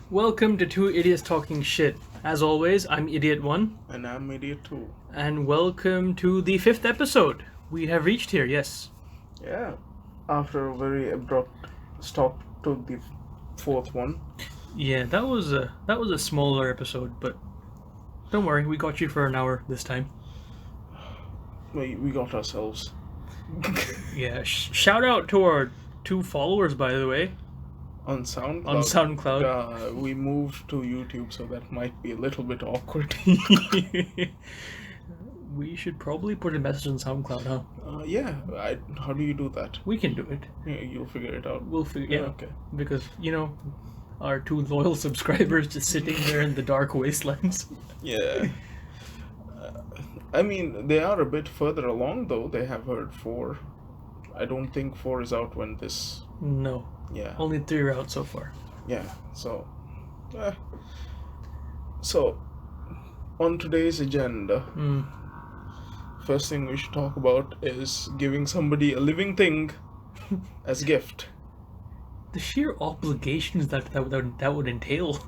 Welcome to Two Idiots Talking Shit. As always, I'm Idiot 1. And I'm idiot too. And welcome to the 5th episode. We have reached here, yes. Yeah. After a very abrupt stop to the fourth one. Yeah, that was a smaller episode, but don't worry, we got you for an hour this time. We got ourselves. Yeah, shout out to our 2 followers, by the way. On SoundCloud. On SoundCloud. We moved to YouTube, so that might be a little bit awkward. We should probably put a message on SoundCloud, huh? Yeah. How do you do that? We can do it. Yeah, you'll figure it out. We'll figure. Yeah. Okay. Because our 2 loyal subscribers just sitting there in the dark wastelands. Yeah. I mean, they are a bit further along, though. They have heard 4. I don't think 4 is out when this. No. Yeah. Only 3 are out so far. Yeah. So. So, on today's agenda. First thing we should talk about is giving somebody a living thing as gift. The sheer obligations that would entail.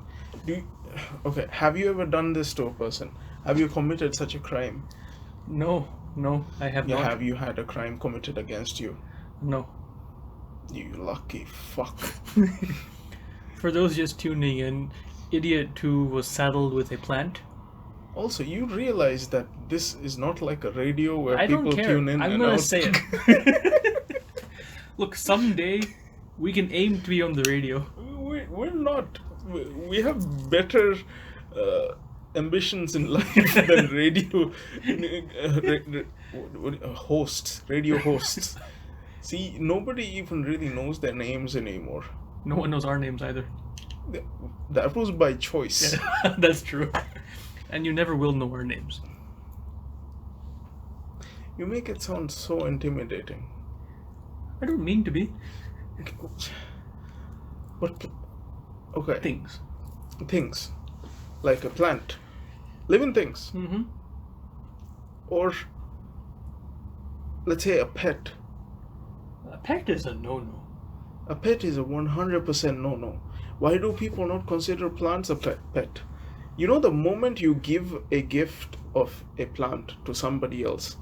Okay, have you ever done this to a person? Have you committed such a crime? No, I have not. Have you had a crime committed against you? No. You lucky fuck. For those just tuning in, Idiot 2 was saddled with a plant. Also, you realize that this is not like a radio where I people don't care. tune in I'm and gonna out. say it. Look, someday we can aim to be on the radio. We're not. We have better ambitions in life than radio hosts, radio hosts. See, nobody even really knows their names anymore. No one knows our names either. That was by choice. Yeah, that's true. And you never will know our names. You make it sound so intimidating. I don't mean to be. What? Okay. Things. Like a plant. Living things. Mm-hmm. Or, let's say, a pet. A pet is a no-no. A pet is a 100% no-no. Why do people not consider plants a pet? You know, the moment you give a gift of a plant to somebody else,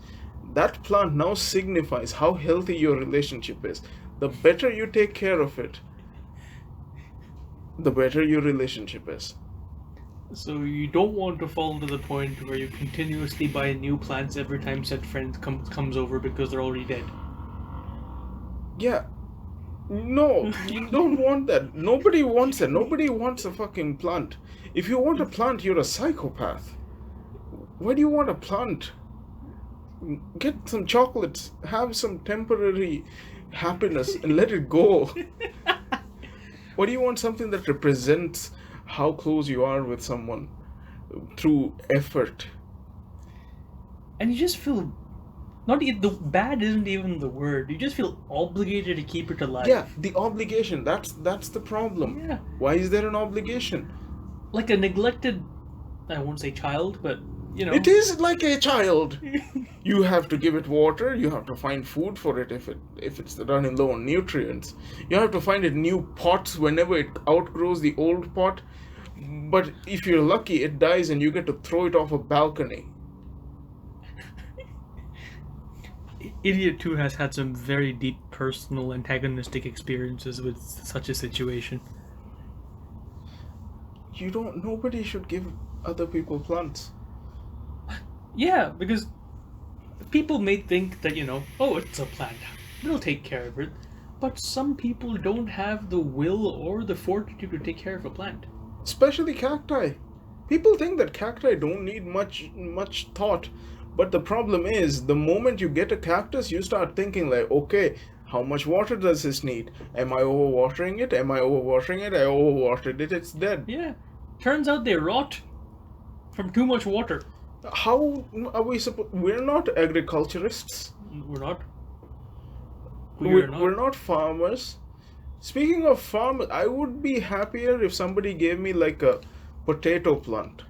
that plant now signifies how healthy your relationship is. The better you take care of it, the better your relationship is. So you don't want to fall to the point where you continuously buy new plants every time said friend comes over because they're already dead. Yeah. No, you don't want that. Nobody wants that. Nobody wants a fucking plant. If you want a plant, you're a psychopath. Why do you want a plant? Get some chocolates, have some temporary happiness, and let it go. Why do you want something that represents how close you are with someone through effort? And you just feel the bad isn't even the word. You just feel obligated to keep it alive. Yeah, the obligation. That's the problem. Yeah. Why is there an obligation? Like a neglected, I won't say child, but It is like a child. You have to give it water. You have to find food for it if it's running low on nutrients. You have to find it new pots whenever it outgrows the old pot. But if you're lucky, it dies and you get to throw it off a balcony. Idiot 2 has had some very deep personal antagonistic experiences with such a situation. Nobody should give other people plants. Yeah, because people may think that, oh, it's a plant. We'll take care of it. But some people don't have the will or the fortitude to take care of a plant. Especially cacti. People think that cacti don't need much thought. But the problem is, the moment you get a cactus, you start thinking like, okay, how much water does this need? Am I overwatering it? I overwatered it, it's dead. Yeah. Turns out they rot from too much water. How are we supposed... We're not agriculturists. We're not. We're not farmers. Speaking of farmers, I would be happier if somebody gave me like a potato plant.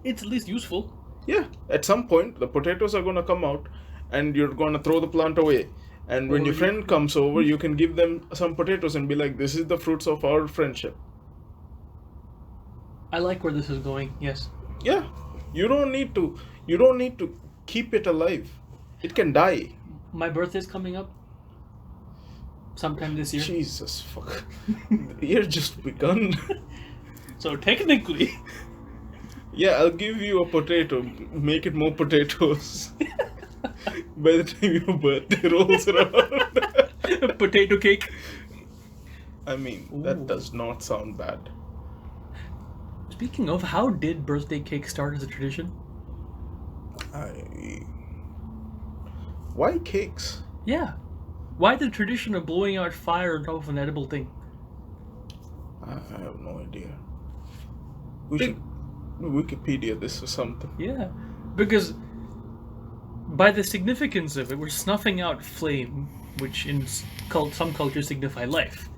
It's at least useful. Yeah, at some point, the potatoes are going to come out and you're going to throw the plant away. And when your friend comes over, you can give them some potatoes and be like, this is the fruits of our friendship. I like where this is going. Yes. Yeah, you don't need to. You don't need to keep it alive. It can die. My birthday's coming up sometime this year. Jesus fuck. The year just begun. So technically, Yeah, I'll give you a potato. Make it more potatoes. By the time your birthday rolls around. potato cake. I mean, Ooh. that does not sound bad. Speaking of, how did birthday cake start as a tradition? Why cakes? Yeah. Why the tradition of blowing out fire on top of an edible thing? I have no idea. We Big- should Wikipedia this or something. Yeah. Because by the significance of it, we're snuffing out flame, which in some cultures signify life.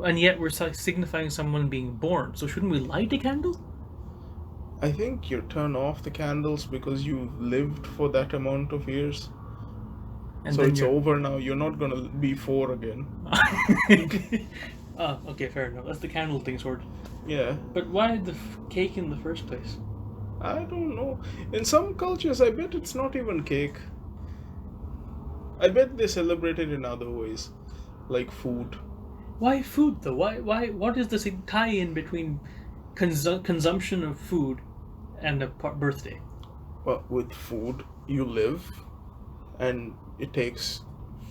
And yet we're signifying someone being born. So shouldn't we light a candle? I think you turn off the candles because you've lived for that amount of years. And So then it's you're... over now. You're not gonna be 4 again. Oh, okay, fair enough. That's the candle thing sorted. Yeah. But why the cake in the first place? I don't know. In some cultures, I bet it's not even cake. I bet they celebrate it in other ways, like food. Why food though? Why? What is the tie-in between consumption of food and a birthday? Well, with food, you live, and it takes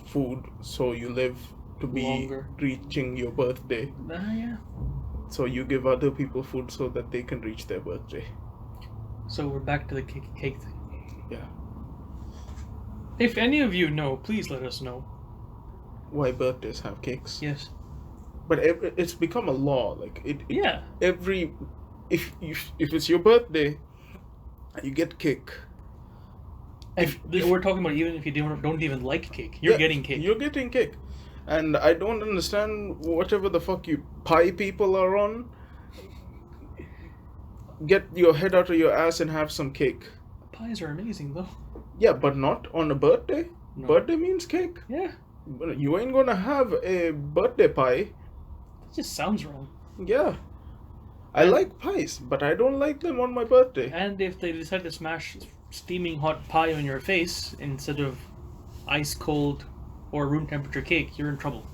food, so you live to be Longer. reaching your birthday. Yeah. So you give other people food so that they can reach their birthday. So we're back to the cake thing. Yeah. If any of you know, please let us know. Why birthdays have cakes? Yes. But it's become a law. Like Yeah. If it's your birthday, you get cake. And we're talking about even if you don't even like cake, you're getting cake. You're getting cake. And I don't understand whatever the fuck you pie people are on. Get your head out of your ass and have some cake. Pies are amazing though. Yeah, but not on a birthday. No. Birthday means cake. Yeah. You ain't gonna have a birthday pie. That just sounds wrong. Yeah. I like pies, but I don't like them on my birthday. And if they decide to smash steaming hot pie on your face instead of ice cold or room temperature cake, you're in trouble.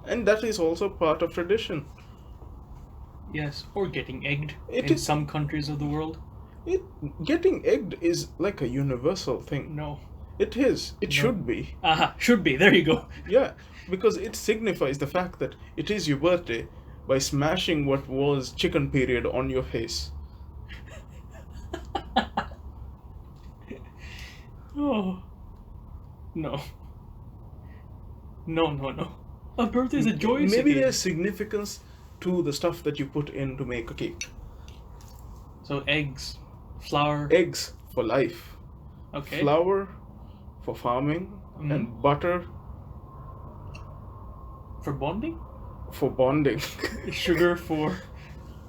And that is also part of tradition. Yes, or getting egged It in is- some countries of the world. Getting egged is like a universal thing. No. It is. It No. should be. Aha, should be. There you go. Yeah, because it signifies the fact that it is your birthday by smashing what was chicken period on your face. Oh. No. No. A birthday is a joyous Maybe occasion. there's significance to the stuff that you put in to make a cake. So eggs, flour. Eggs for life. Okay. Flour for farming. And butter For bonding? for bonding. Sugar for...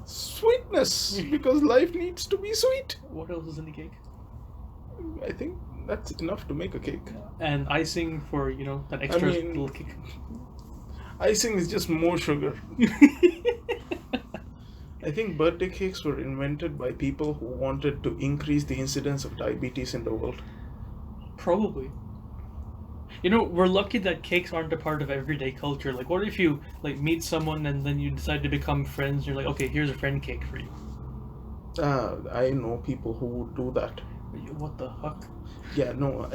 Sweetness, because life needs to be sweet. What else is in the cake? I think that's enough to make a cake. And icing for, that extra mean- little kick. Icing is just more sugar. I think birthday cakes were invented by people who wanted to increase the incidence of diabetes in the world. Probably. We're lucky that cakes aren't a part of everyday culture. Like, what if you, meet someone and then you decide to become friends and you're like, okay, here's a friend cake for you. I know people who would do that. What the fuck? Yeah, no,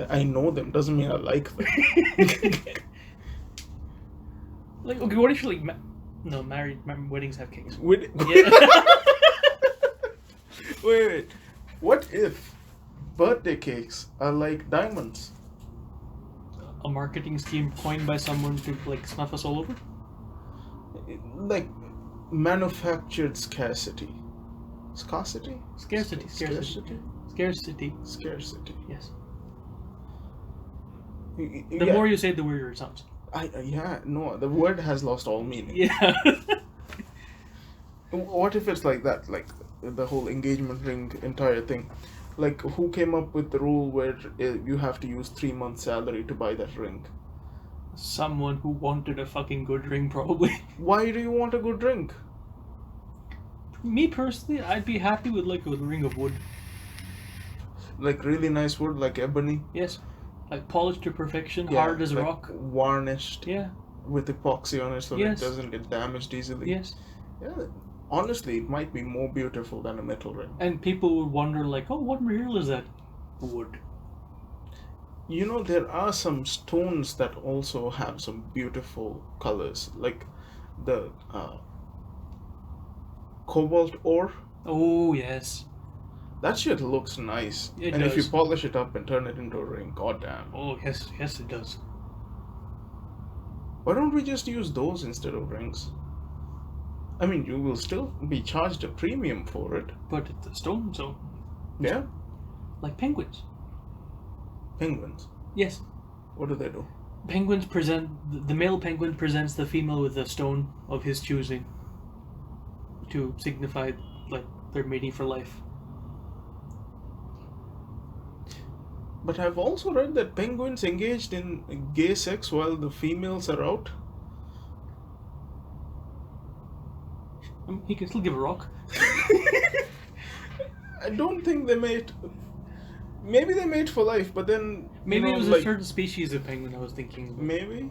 I know them. Doesn't mean I like them. Like, okay, what if you, married weddings have cakes? Yeah. Wait. What if birthday cakes are like diamonds? A marketing scheme coined by someone to, snuff us all over? Like manufactured scarcity. Scarcity? Scarcity. Scarcity. Yes. The The more you say, the weirder it sounds. The word has lost all meaning. Yeah. What if it's like that, like the whole engagement ring entire thing? Like, who came up with the rule where you have to use 3 months' salary to buy that ring? Someone who wanted a fucking good ring, probably. Why do you want a good ring? Me personally, I'd be happy with like a ring of wood. Like really nice wood, like ebony. Yes, like polished to perfection, Yeah, hard as like rock. varnished. Yeah. With epoxy on it so Yes. it doesn't get damaged easily. Yes. Yeah. Honestly, it might be more beautiful than a metal ring. And people would wonder, like, oh, what material is that? Wood. You know, there are some stones that also have some beautiful colors, like the cobalt ore. Oh, yes. That shit looks nice. It and if you does. polish it up and turn it into a ring, goddamn. Oh, yes. Yes, it does. Why don't we just use those instead of rings? I mean, you will still be charged a premium for it. But it's a stone, so. Yeah? Like penguins. Penguins. Yes. What do they do? Penguins present. The male penguin presents the female with a stone of his choosing to signify, like, they're mating for life. But I've also read that penguins engaged in gay sex while the females are out. He can still give a rock. I don't think they mate. Maybe they mate for life, but then Maybe you it know, was like, a certain species of penguin I was thinking. maybe.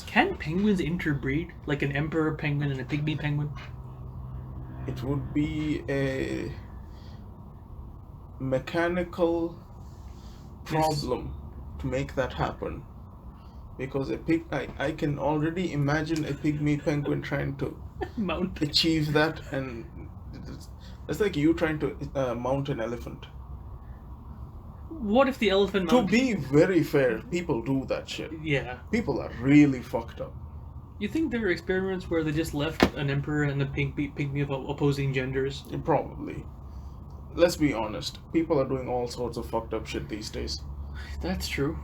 Can penguins interbreed? Like an emperor penguin and a pygmy penguin? It would be a mechanical problem to make that happen. Because I can already imagine a pygmy penguin trying to Mount. achieve that, and it's like you trying to mount an elephant. What if the elephant To mount... be very fair, people do that shit. Yeah. People are really fucked up. You think there are experiments where they just left an emperor and a pygmy of opposing genders? Probably. Let's be honest. People are doing all sorts of fucked up shit these days. That's true.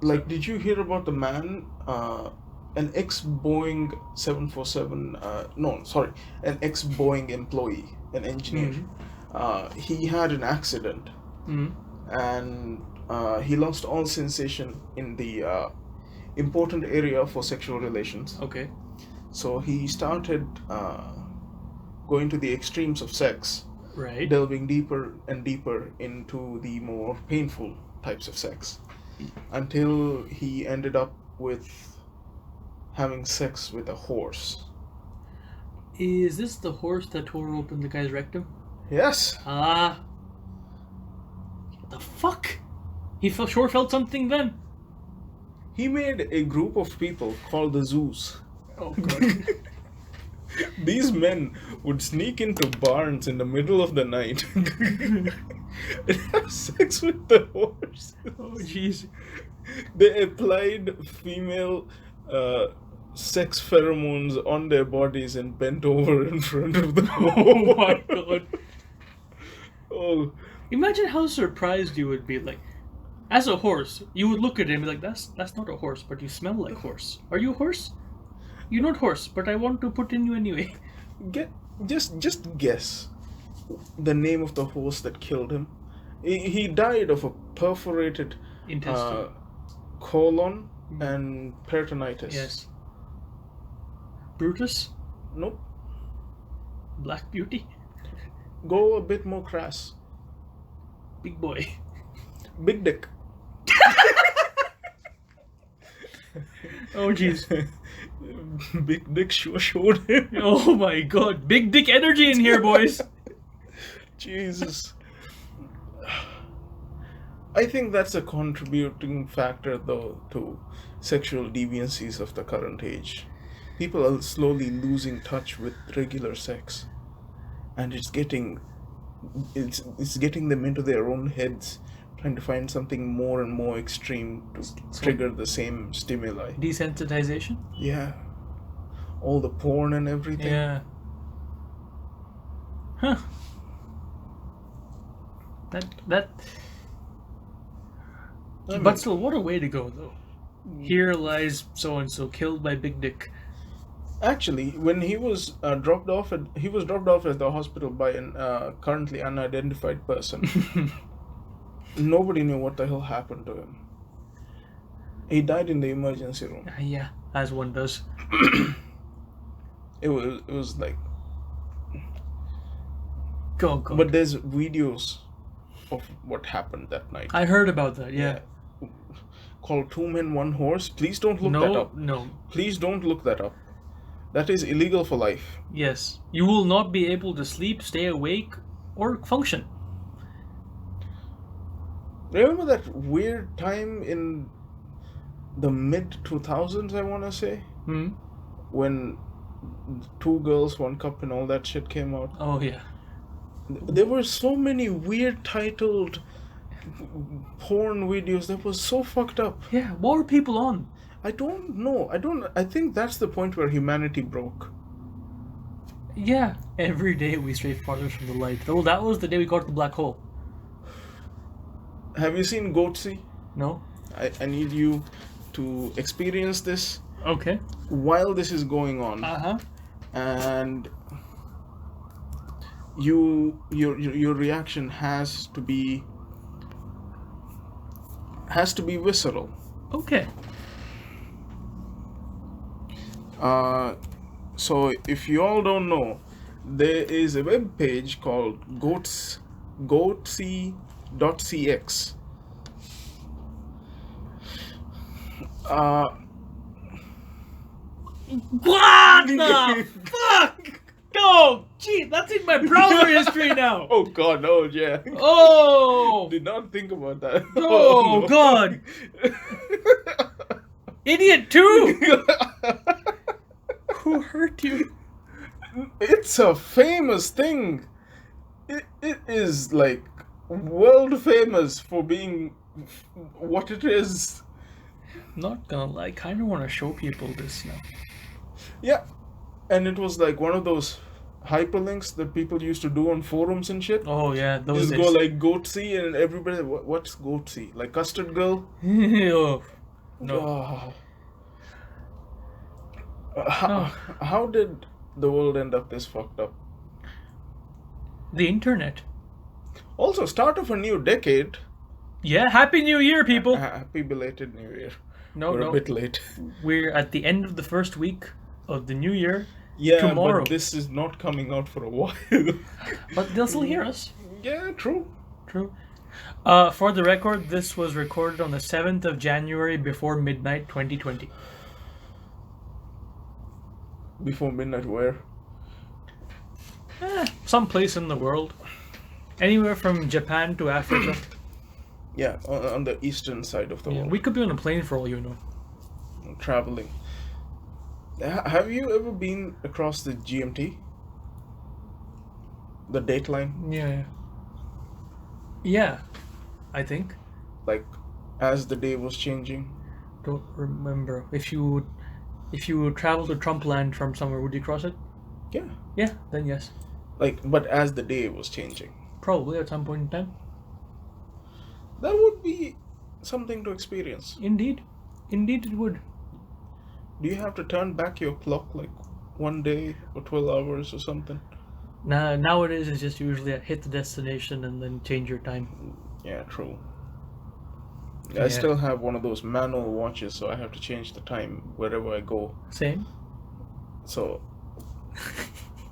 Like, did you hear about the man, an ex-Boeing 747, an ex-Boeing employee, an engineer. He had an accident, and he lost all sensation in the important area for sexual relations. Okay. So he started going to the extremes of sex, Right. delving deeper and deeper into the more painful types of sex, until he ended up with having sex with a horse. Is this the horse that tore open the guy's rectum? Yes. Ah. What the fuck? He sure felt something then. He made a group of people called the Zoos. Oh, God. These men would sneak into barns in the middle of the night and have sex with the horse. Oh, jeez. They applied female sex pheromones on their bodies and bent over in front of the horse. Oh, my God. Oh, Imagine how surprised you would be. Like, as a horse, you would look at him and be like, that's not a horse, but you smell like horse. Are you a horse? You're not horse, but I want to put in you anyway. just guess the name of the horse that killed him. He died of a perforated Intestine. colon and peritonitis. Yes. Brutus? Nope. Black Beauty? Go a bit more crass. Big boy. Big dick. Oh, jeez. Big dick sure showed him. Oh my God. Big dick energy in here, boys. Jesus. I think that's a contributing factor, though, to sexual deviancies of the current age. People are slowly losing touch with regular sex, and it's getting them into their own heads, trying to find something more and more extreme to trigger the same stimuli. Desensitization? Yeah. All the porn and everything. Yeah. Huh. That. I mean- But still, what a way to go, though. Here lies so and so killed by Big Dick. Actually, when he was dropped off at the hospital by an currently unidentified person. Nobody knew what the hell happened to him. He died in the emergency room. Yeah, as one does. It was like, Go, go. but there's videos of what happened that night. I heard about that, yeah. Called Two Men, One Horse. Please don't look that up. No. Please don't look that up. That is illegal for life. Yes. You will not be able to sleep, stay awake, or function. Remember that weird time in the mid 2000s, I want to say? Hmm? When Two Girls, One Cup and all that shit came out. Oh, yeah. There were so many weird titled porn videos that was so fucked up. Yeah, what were people on? I don't know. I think that's the point where humanity broke. Yeah. Every day we stray farther from the light. Though that was the day we got to the black hole. Have you seen Goatsy? No? I need you to experience this Okay. while this is going on. Uh-huh. And your reaction has to be visceral. Okay. So if you all don't know, there is a web page called goatsy.cx. What the fuck? No! Gee, that's in my browser history now! Oh god, no, yeah. Oh! Did not think about that. Oh, no. God! Idiot too! Who hurt you? It's a famous thing. It is like world famous for being what it is. Not gonna lie, I kinda wanna show people this now. Yeah. And it was like one of those hyperlinks that people used to do on forums and shit. Oh yeah, those Just go like Goatsy and everybody, what's Goatsy? Like Custard Girl? Oh, no. How did the world end up this fucked up? The internet. Also, start of a new decade. Yeah, Happy New Year, people! Happy belated New Year. No, We're no. a bit late. We're at the end of the first week of the new year. Yeah, tomorrow. but this is not coming out for a while. But they'll still hear us. Yeah, true. True. For the record, this was recorded on the 7th of January before midnight 2020. Before midnight where? Someplace in the world. Anywhere from Japan to Africa. Yeah, on the eastern side of the Yeah, world. we could be on a plane for all you know. Traveling. Have you ever been across the GMT? The dateline? Yeah. Yeah, I think. Like, as the day was changing? Don't remember. If you would travel to Trump land from somewhere, would you cross it? Yeah. Yeah, then yes. Like, but as the day was changing. Probably at some point in time. That would be something to experience. Indeed. Indeed it would. Do you have to turn back your clock like one day or 12 hours or something? Nah, nowadays it's just usually hit the destination and then change your time. Yeah, true. Yeah. I still have one of those manual watches, so I have to change the time wherever I go. Same. So,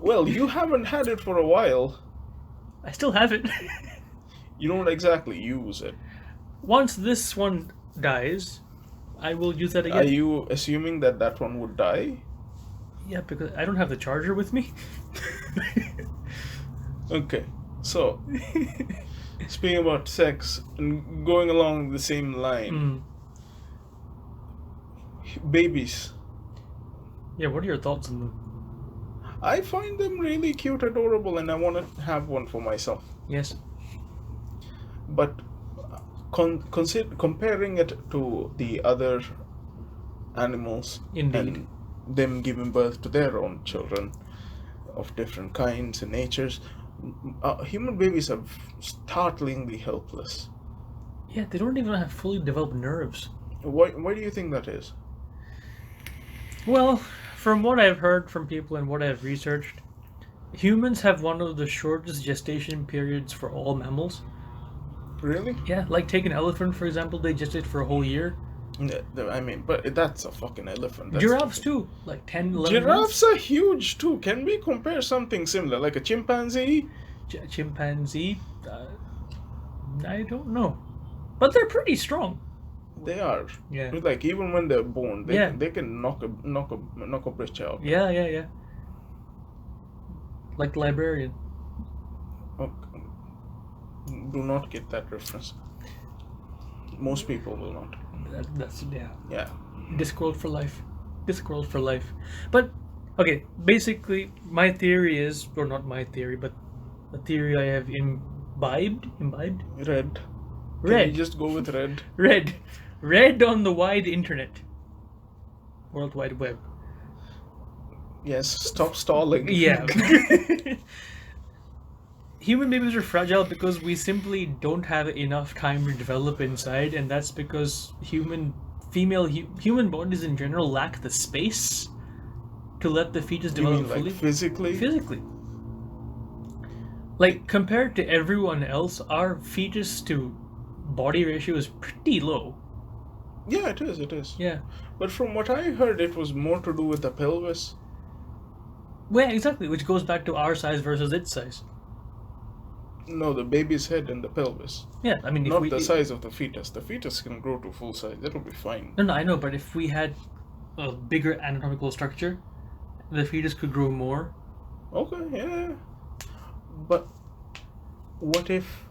well, you haven't had it for a while. I still have it. You don't exactly use it. Once this one dies, I will use that again. Are you assuming that that one would die? Yeah, because I don't have the charger with me. Okay, so speaking about sex and going along the same line, babies. Yeah, what are your thoughts on them? I find them really cute, adorable, and I want to have one for myself. Yes. But comparing it to the other animals, Indeed. and them giving birth to their own children of different kinds and natures, human babies are startlingly helpless. Yeah, they don't even have fully developed nerves. Why do you think that is? Well, from what I've heard from people and what I've researched, humans have one of the shortest gestation periods for all mammals. Really? Yeah, like take an elephant for example, they gestate for a whole year. I mean, but that's a fucking elephant. That's Giraffes fucking... too, like 10, 11 months. Giraffes are huge too. Can we compare something similar, like a chimpanzee? Chimpanzee, I don't know, but they're pretty strong. They are. Yeah. Like even when they're born, Yeah. they can knock a bitch out. Yeah. Like the librarian. Oh, do not get that reference. Most people will not. That's Yeah. Discworld for life. Discworld for life. But okay, basically my theory is, or not my theory, but a theory I have imbibed. Red. Can Red. we just go with red? Red on the wide internet. World Wide Web. Yes. Stop stalling. Yeah. Human babies are fragile because we simply don't have enough time to develop inside, and that's because human bodies in general lack the space to let the fetus You develop mean like fully. physically? Physically. Like, compared to everyone else, our fetus to body ratio is pretty low. Yeah, it is. It is. Yeah. But from what I heard, it was more to do with the pelvis. Well, exactly, which goes back to our size versus its size. No, the baby's head and the pelvis. Yeah, I mean, Not the size of the fetus. The fetus can grow to full size. It'll be fine. No, I know, but if we had a bigger anatomical structure, the fetus could grow more. Okay, yeah. But what if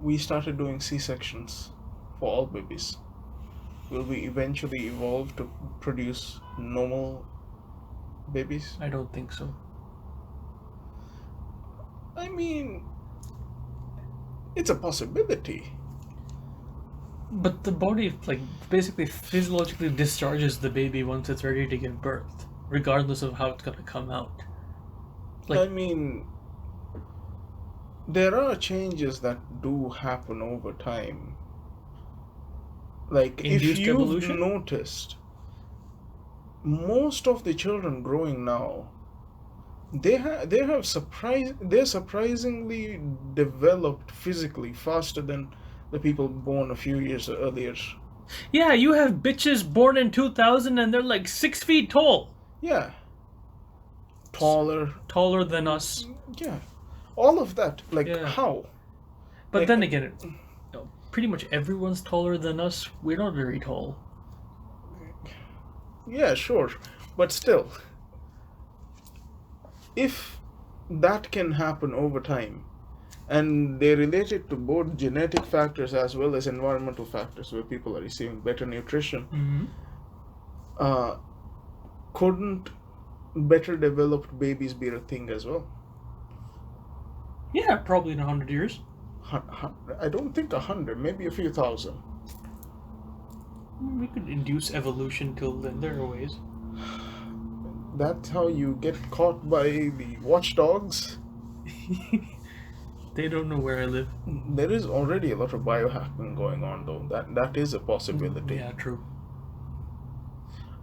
we started doing C-sections for all babies? Will we eventually evolve to produce normal babies? I don't think so. I mean, it's a possibility. But the body, like, basically physiologically discharges the baby once it's ready to give birth, regardless of how it's gonna come out. Like, I mean, there are changes that do happen over time. Like, Induced if you've evolution? noticed, most of the children growing now, they're surprisingly developed physically faster than the people born a few years earlier. yeah, you have bitches born in 2000 and they're like 6 feet tall. Yeah. Taller than us. Yeah. All of that. Like, Yeah. how? But Like- then again, pretty much everyone's taller than us. We're not very tall. Yeah, sure. But still, if that can happen over time, and they relate it to both genetic factors as well as environmental factors, where people are receiving better nutrition, Mm-hmm. couldn't better developed babies be a thing as well? Yeah, probably in 100 years. I don't think 100, maybe a few thousand. We could induce evolution till then. There are ways. That's how you get caught by the watchdogs. They don't know where I live. There is already a lot of biohacking going on, though. That is a possibility. Yeah, true.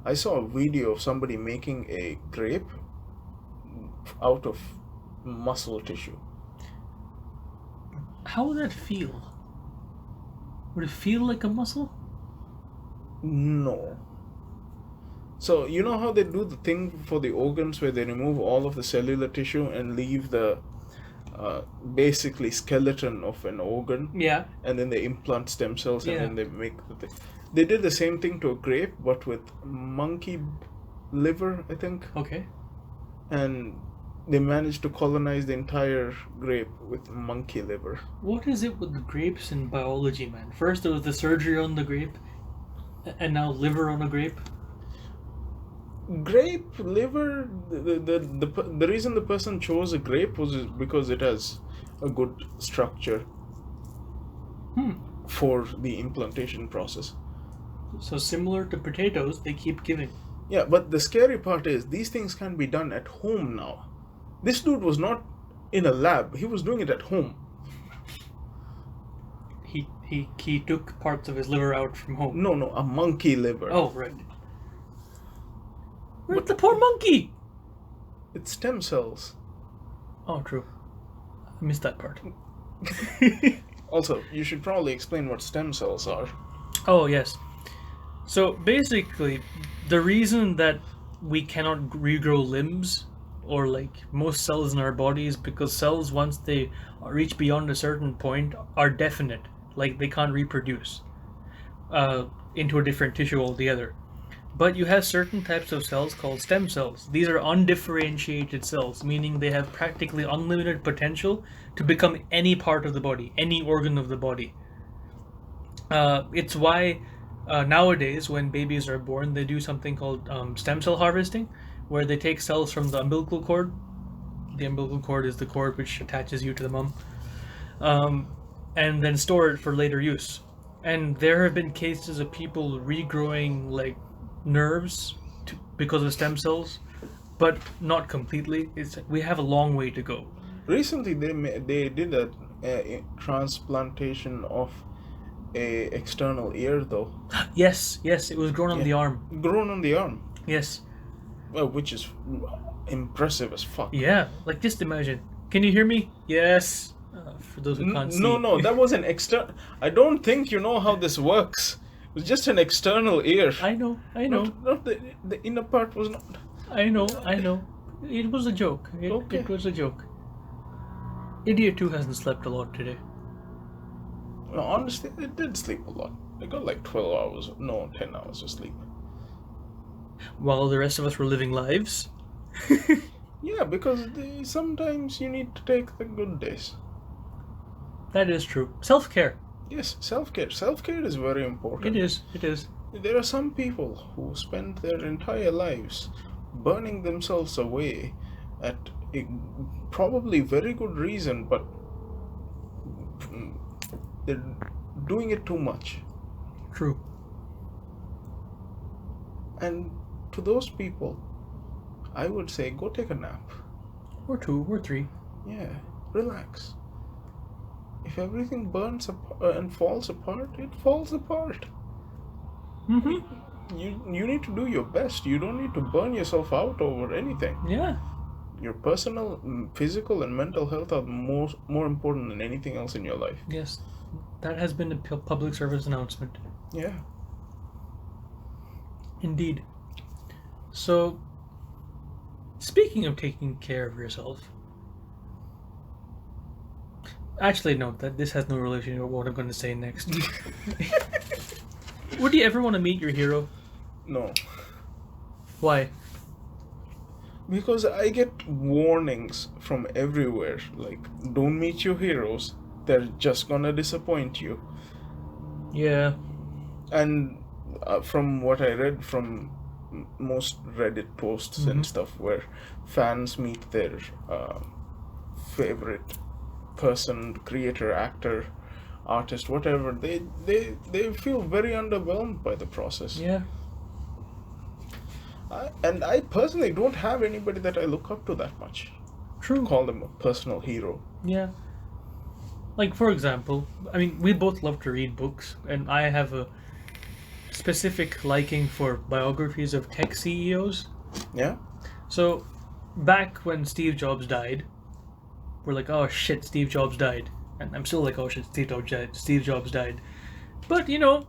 I saw a video of somebody making a grape out of muscle tissue. How would that feel? Would it feel like a muscle? No. So, you know how they do the thing for the organs where they remove all of the cellular tissue and leave the basically skeleton of an organ? Yeah. And then they implant stem cells and Yeah. then they make the thing. They did the same thing to a grape, but with monkey liver, I think. Okay. And they managed to colonize the entire grape with monkey liver. What is it with the grapes and biology, man? First there was the surgery on the grape, and now liver on a grape. Grape liver, the reason the person chose a grape was because it has a good structure for the implantation process. So similar to potatoes, they keep giving. Yeah, but the scary part is these things can be done at home now. This dude was not in a lab, he was doing it at home. He took parts of his liver out from home. No, a monkey liver. Oh, right. Where's the poor monkey? It's stem cells. Oh, true. I missed that part. Also, you should probably explain what stem cells are. Oh, yes. So basically, the reason that we cannot regrow limbs or like most cells in our body is because cells, once they reach beyond a certain point, are definite. Like they can't reproduce into a different tissue altogether. But you have certain types of cells called stem cells. These are undifferentiated cells, meaning they have practically unlimited potential to become any part of the body, any organ of the body. It's why nowadays, when babies are born, they do something called stem cell harvesting, where they take cells from the umbilical cord. The umbilical cord is the cord which attaches you to the mum, um, and then store it for later use. And there have been cases of people regrowing like nerves because of stem cells, but not completely. We have a long way to go. Recently, they did a transplantation of a external ear, though. Yes, yes, it was grown on Yeah. the arm. Grown on the arm. Yes. Well, which is impressive as fuck. Yeah, like just imagine. Can you hear me? Yes. For those who can't see. No, that was an external. I don't think you know how this works. It was just an external ear. I know. Not the inner part was not. I know. It was a joke. Okay. It was a joke. Idiot 2 hasn't slept a lot today. No, honestly, I did sleep a lot. I got like 12 hours, no, 10 hours of sleep. While the rest of us were living lives. Yeah, because sometimes you need to take the good days. That is true. Self-care. Yes, self-care. Self-care is very important. It is. There are some people who spend their entire lives burning themselves away at a probably very good reason, but they're doing it too much. True. And to those people, I would say go take a nap. Or 2, or 3. Yeah, relax. If everything burns and falls apart, it falls apart. Mm-hmm. You need to do your best. You don't need to burn yourself out over anything. Yeah. Your personal, physical, and mental health are more important than anything else in your life. Yes. That has been a public service announcement. Yeah. Indeed. So, speaking of taking care of yourself, actually, no, that this has no relation to what I'm going to say next. Would you ever want to meet your hero? No. Why? Because I get warnings from everywhere, like, don't meet your heroes. They're just gonna disappoint you. Yeah. And from what I read from most Reddit posts and stuff, where fans meet their favorite person, creator, actor, artist, whatever, they feel very underwhelmed by the process. Yeah. I personally don't have anybody that I look up to that much. True. Call them a personal hero. Yeah. Like, for example, I mean, we both love to read books, and I have a specific liking for biographies of tech CEOs. Yeah? So, back when Steve Jobs died, we're like, oh shit, Steve Jobs died. And I'm still like, oh shit, Steve Jobs died. But, you know,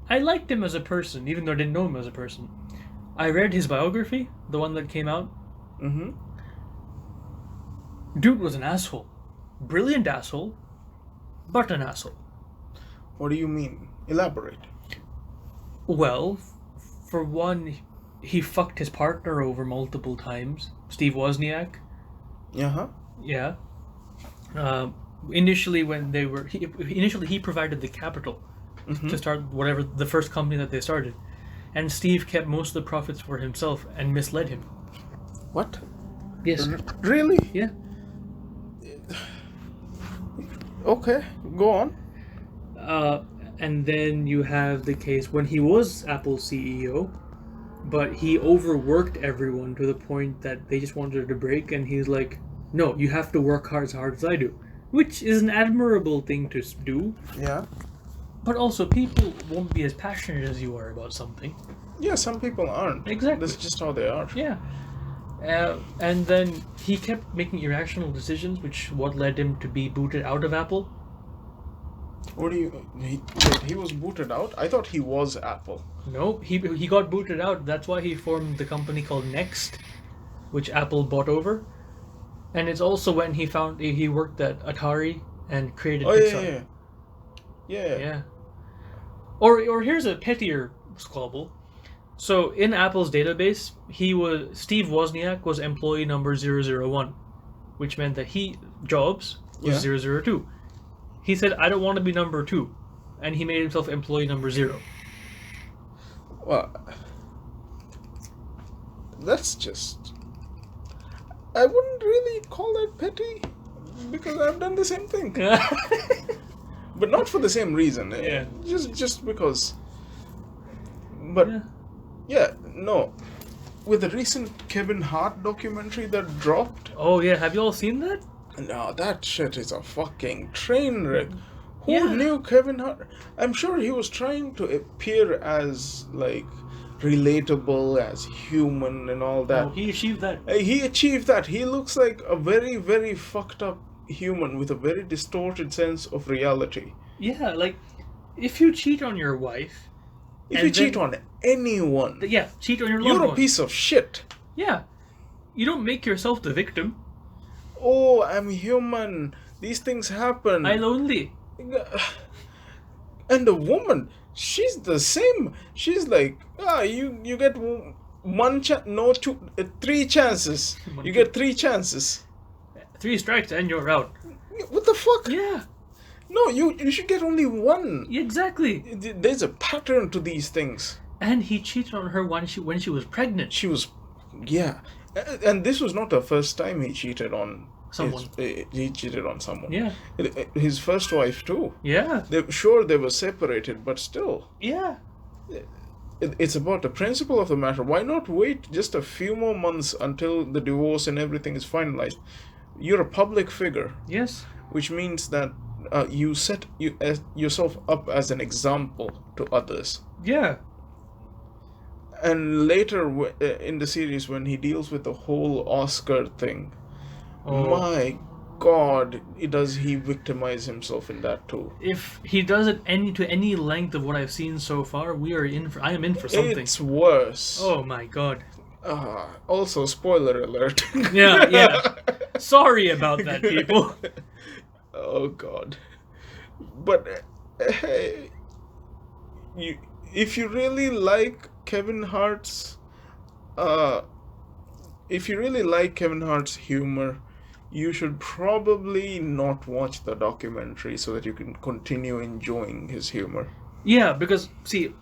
I liked him as a person, even though I didn't know him as a person. I read his biography, the one that came out. Mm-hmm. Dude was an asshole. Brilliant asshole, but an asshole. What do you mean? Elaborate. Well, for one, he fucked his partner over multiple times. Steve Wozniak. Uh-huh. Yeah. Initially, when they were... Initially, he provided the capital to start whatever, the first company that they started. And Steve kept most of the profits for himself and misled him. What? Yes. Really? Yeah. Okay, go on. And then you have the case when he was Apple's CEO, but he overworked everyone to the point that they just wanted to break, and he's like, no, you have to work hard as I do. Which is an admirable thing to do. Yeah. But also, people won't be as passionate as you are about something. Yeah, some people aren't. Exactly. That's just how they are. Yeah. And then he kept making irrational decisions, which what led him to be booted out of Apple. What do you... He was booted out? I thought he was Apple. Nope, he got booted out. That's why he formed the company called Next, which Apple bought over. And it's also when he worked at Atari and created Oh Pixar. yeah. Yeah. Yeah. Or here's a pettier squabble. So in Apple's database, Steve Wozniak was employee number 001, which meant that Jobs was Yeah. 002. He said, I don't want to be number 2, and he made himself employee number 0. Well, that's just. I wouldn't really call that petty because I've done the same thing, but not for the same reason. Yeah. Just because. But Yeah. yeah, no. With the recent Kevin Hart documentary that dropped, Oh yeah, have you all seen that? no, that shit is a fucking train wreck. Who Yeah. knew Kevin Hart? I'm sure he was trying to appear as like relatable, as human, and all that. Oh, he achieved that. He achieved that. He looks like a very, very fucked up human with a very distorted sense of reality. Yeah, like if you cheat on your wife, If and you cheat then- on anyone, yeah, cheat on your loved you're a one. piece of shit. Yeah, you don't make yourself the victim. Oh, I'm human. These things happen. I lonely. And the woman, she's the same. She's like, you get one chance, no, two, 3 chances. You get 3 chances. 3 strikes and you're out. What the fuck? Yeah, No, you should get only 1. exactly. There's a pattern to these things. And he cheated on her when she was pregnant. She was, yeah, and this was not the first time he cheated on Someone. He cheated on someone. Yeah. His first wife too. Yeah. They were separated, but still, Yeah. it's about the principle of the matter. Why not wait just a few more months until the divorce and everything is finalized? You're a public figure, Yes. which means that you set yourself up as an example to others. Yeah. And later in the series, when he deals with the whole Oscar thing, my God, does he victimize himself in that too? If he does it to any length of what I've seen so far, I am in for something. It's worse. Oh my God. Also, spoiler alert. Yeah, yeah. Sorry about that, people. Oh God. But hey, if you really like Kevin Hart's humor, you should probably not watch the documentary so that you can continue enjoying his humor. Yeah, because see,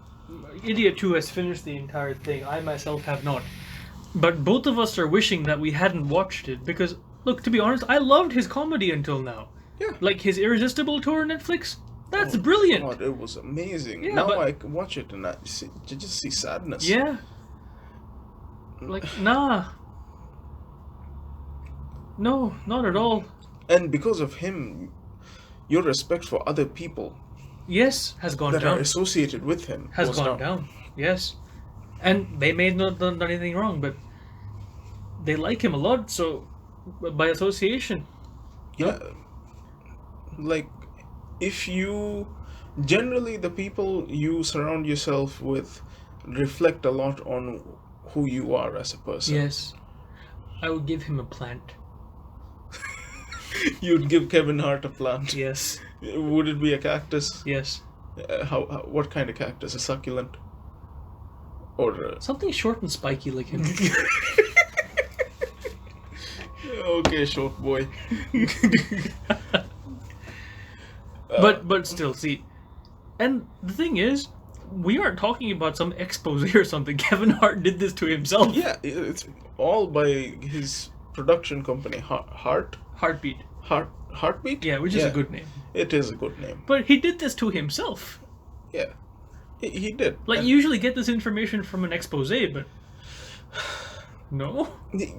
Idiot 2 has finished the entire thing. I myself have not. But both of us are wishing that we hadn't watched it because, look, to be honest, I loved his comedy until now. Yeah. Like his Irresistible tour on Netflix. That's brilliant. God, it was amazing. Yeah, now but- I can watch it and I just see sadness. Yeah. Like, nah. No, not at all. And because of him, your respect for other people Yes, has gone that down. are associated with him Has goes gone down. Yes. And they may not done anything wrong, but they like him a lot, so by association. Yeah. Like, if you generally the people you surround yourself with reflect a lot on who you are as a person. Yes. I would give him a plant. You'd give Kevin Hart a plant. Yes. Would it be a cactus? Yes. What kind of cactus? A succulent? Or Something short and spiky like him. okay, short boy. But still, see, and the thing is, we aren't talking about some expose or something. Kevin Hart did this to himself. Yeah, it's all by his production company, Heartbeat. Heartbeat. Yeah, which is a good name. It is a good name. But he did this to himself. Yeah, he did. Like, And you usually get this information from an expose, but no.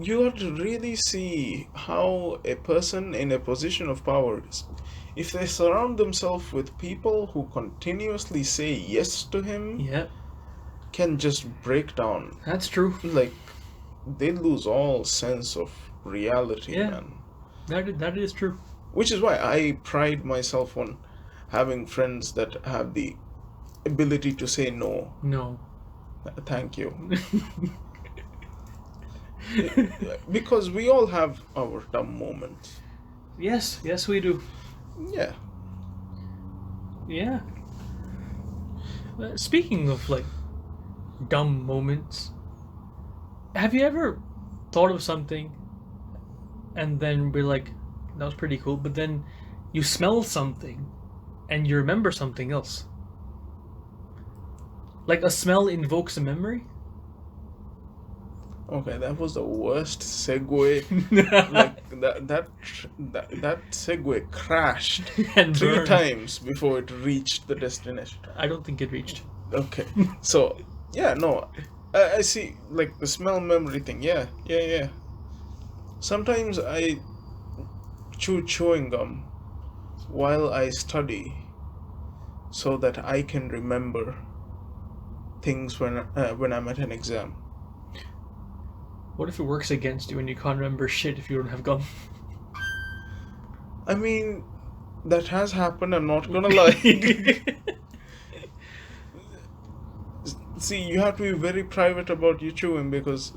you have to really see how a person in a position of power is. If they surround themselves with people who continuously say yes to him, Yeah, can just break down. that's true. Like, they lose all sense of reality, Yeah. man. That is true. Which is why I pride myself on having friends that have the ability to say no. No. Thank you. Because we all have our dumb moments. Yes, yes, we do. Yeah. Yeah. Speaking of like dumb moments, have you ever thought of something and then be like, that was pretty cool, but then you smell something and you remember something else? Like a smell invokes a memory? Okay, that was the worst segue. Like that segue crashed And 3 burned. times before it reached the destination. I don't think it reached. Okay, so yeah, no, I see. Like the smell memory thing. Yeah, yeah, yeah. Sometimes I chew chewing gum while I study, so that I can remember things when I'm at an exam. What if it works against you and you can't remember shit if you don't have gum? I mean, that has happened. I'm not gonna lie. See, you have to be very private about your chewing because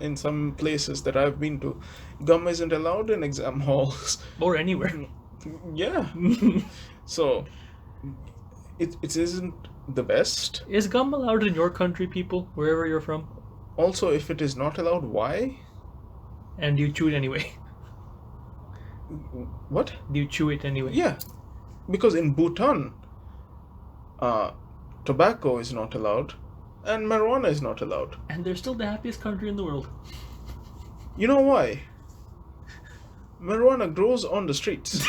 in some places that I've been to, gum isn't allowed in exam halls. Or anywhere. Yeah, so it isn't the best. Is gum allowed in your country, people, wherever you're from? Also, if it is not allowed, why? And you chew it anyway. What? Do you chew it anyway? Yeah, because in Bhutan, tobacco is not allowed, and marijuana is not allowed. And they're still the happiest country in the world. You know why? Marijuana grows on the streets.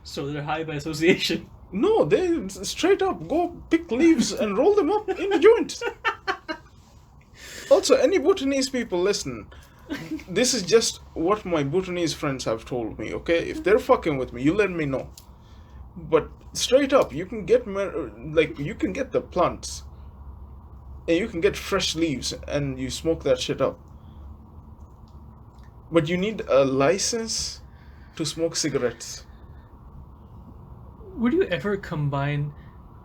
So they're high by association. No, they straight up go pick leaves and roll them up in a joint. Also, any Bhutanese people, listen. This is just what my Bhutanese friends have told me, okay? If they're fucking with me, you let me know. But straight up, you can get you can get the plants, and you can get fresh leaves, and you smoke that shit up. But you need a license to smoke cigarettes. Would you ever combine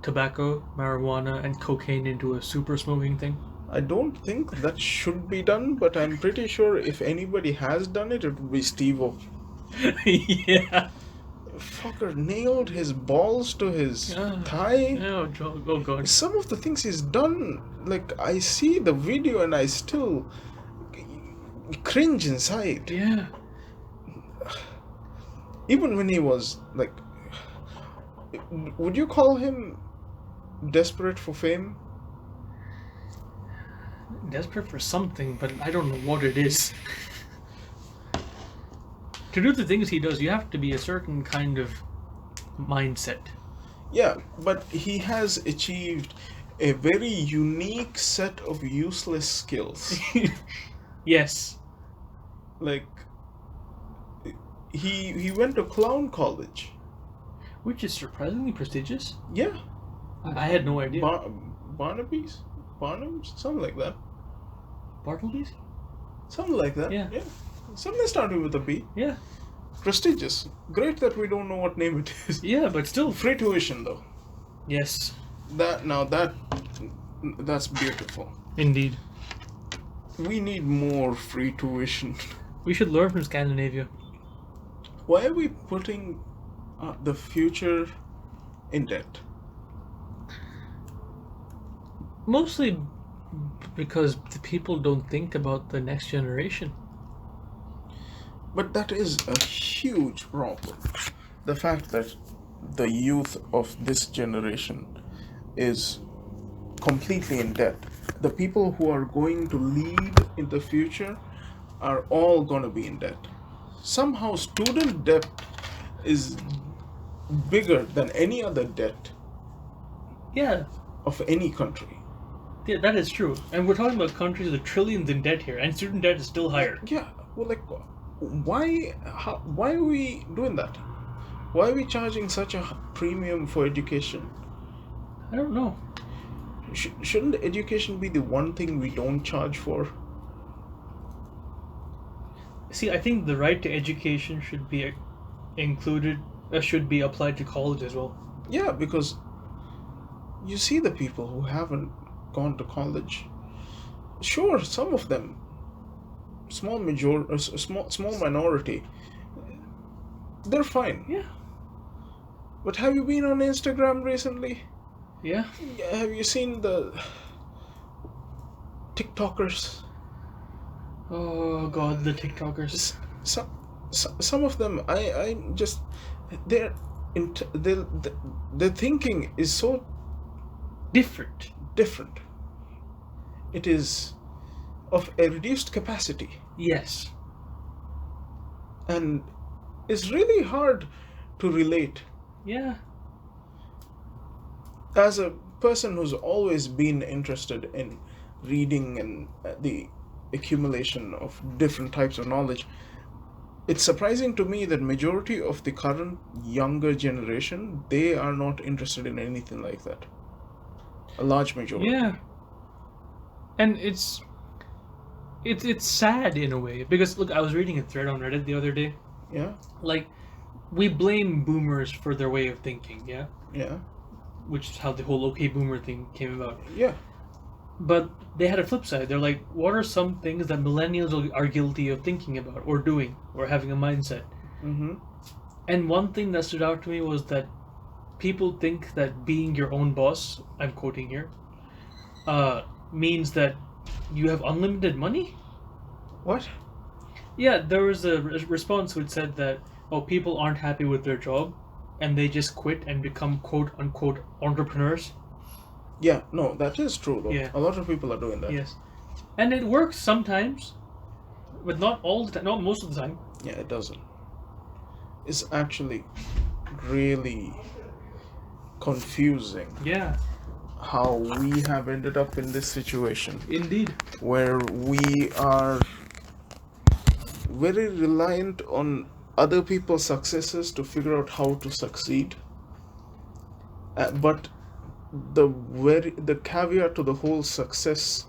tobacco, marijuana, and cocaine into a super smoking thing? I don't think that should be done, but I'm pretty sure if anybody has done it, it would be Steve-O. Yeah. Fucker nailed his balls to his thigh. Oh god. Some of the things he's done, like, I see the video and I still cringe inside. Yeah. Even when he was, like, would you call him desperate for fame? Desperate for something, but I don't know what it is. To do the things he does, you have to be a certain kind of mindset. Yeah, but he has achieved a very unique set of useless skills. Yes. Like, he went to clown college. Which is surprisingly prestigious. Yeah. I had no idea. Barnaby's? Barnums? Something like that. Bartleby's? Something like that. Yeah. Something starting with a B. Yeah. Prestigious. Great that we don't know what name it is. Yeah, but still. Free tuition though. Yes. That's beautiful. Indeed. We need more free tuition. We should learn from Scandinavia. Why are we putting the future in debt? Mostly because the people don't think about the next generation. But that is a huge problem. The fact that the youth of this generation is completely in debt. The people who are going to lead in the future are all going to be in debt. Somehow student debt is bigger than any other debt. Yeah. Of any country. Yeah, that is true. And we're talking about countries with trillions in debt here, and student debt is still higher. Yeah, well, like, why are we doing that? Why are we charging such a premium for education? I don't know. Shouldn't education be the one thing we don't charge for? See, I think the right to education should be should be applied to college as well. Yeah, because you see the people who haven't gone to college. Sure, some of them, small minority, they're fine. Yeah. But have you been on Instagram recently? Yeah. Have you seen the TikTokers? Oh god, the TikTokers. Some, some of them, I just, their, their, their thinking is so Different. different. It is of a reduced capacity, Yes. and it's really hard to relate. Yeah. As a person who's always been interested in reading and the accumulation of different types of knowledge, it's surprising to me that majority of the current younger generation, they are not interested in anything like that. A large majority. Yeah. And it's sad in a way because look, I was reading a thread on Reddit the other day. Yeah. Like, we blame boomers for their way of thinking, yeah, Yeah. which is how the whole okay boomer thing came about. Yeah. But they had a flip side. They're like, what are some things that millennials are guilty of thinking about or doing or having a mindset? Mm-hmm. And one thing that stood out to me was that people think that being your own boss, I'm quoting here, means that you have unlimited money. What? Yeah, there was a response which said that, oh, people aren't happy with their job and they just quit and become quote unquote entrepreneurs. Yeah, no, that is true though. Yeah. A lot of people are doing that. Yes. And it works sometimes, but not all the time, not most of the time. Yeah, it doesn't. It's actually really confusing Yeah, how we have ended up in this situation indeed. where we are very reliant on other people's successes to figure out how to succeed. But the caveat to the whole success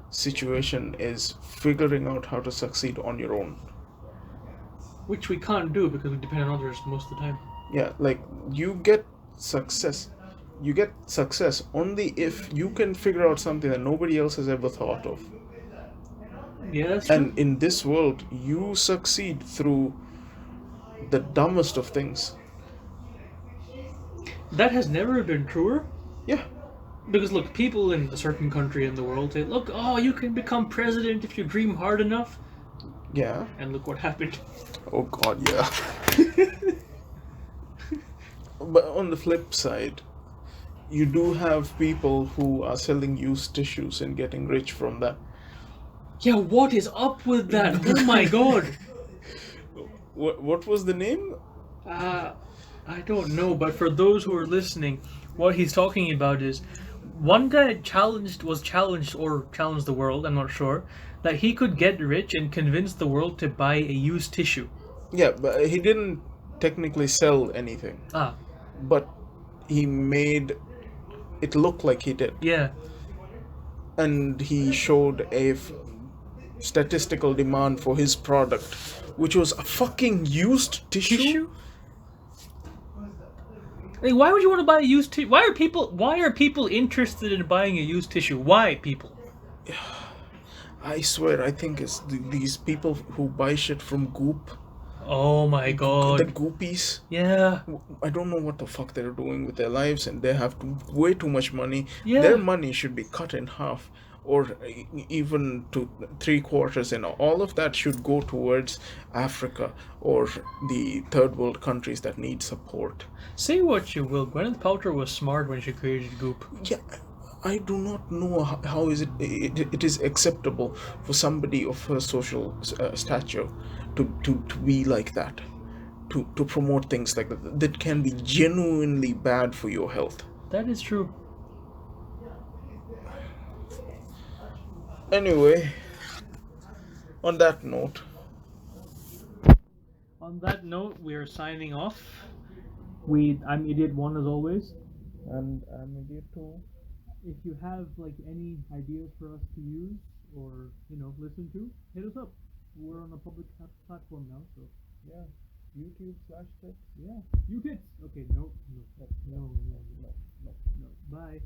situation is figuring out how to succeed on your own. Which we can't do because we depend on others most of the time. Yeah, like you get success. You get success only if you can figure out something that nobody else has ever thought of. Yeah, that's true. And in this world, you succeed through the dumbest of things. That has never been truer. Yeah. Because look, people in a certain country in the world say, look, oh, you can become president if you dream hard enough. Yeah. And look what happened. Oh god, yeah. But on the flip side, you do have people who are selling used tissues and getting rich from that. Yeah, what is up with that? Oh my god. What was the name? I don't know, but for those who are listening, what he's talking about is one guy challenged the world, I'm not sure, that he could get rich and convince the world to buy a used tissue. Yeah, but he didn't technically sell anything. Ah, But he made it look like he did. yeah. And he showed a statistical demand for his product, which was a fucking used tissue. Like, why would you want to buy a used tissue? Why are people interested in buying a used tissue? Why, people? I swear, I think it's these people who buy shit from Goop. Oh my The god. Goopies. Yeah. I don't know what the fuck they're doing with their lives, and they have way too much money. Yeah. Their money should be cut in half, or even to 3/4, and all of that should go towards Africa or the third world countries that need support. Say what you will, Gwyneth Paltrow was smart when she created Goop. Yeah, I do not know how is it is acceptable for somebody of her social stature to be like that, to promote things like that can be genuinely bad for your health. That is true. Anyway, on that note, we are signing off. I'm Idiot One as always. and I'm Idiot too. If you have like any ideas for us to use or listen to, hit us up. We're on a public platform now, so Yeah, YouTube/tech. yeah. You tits. Okay, no. Bye.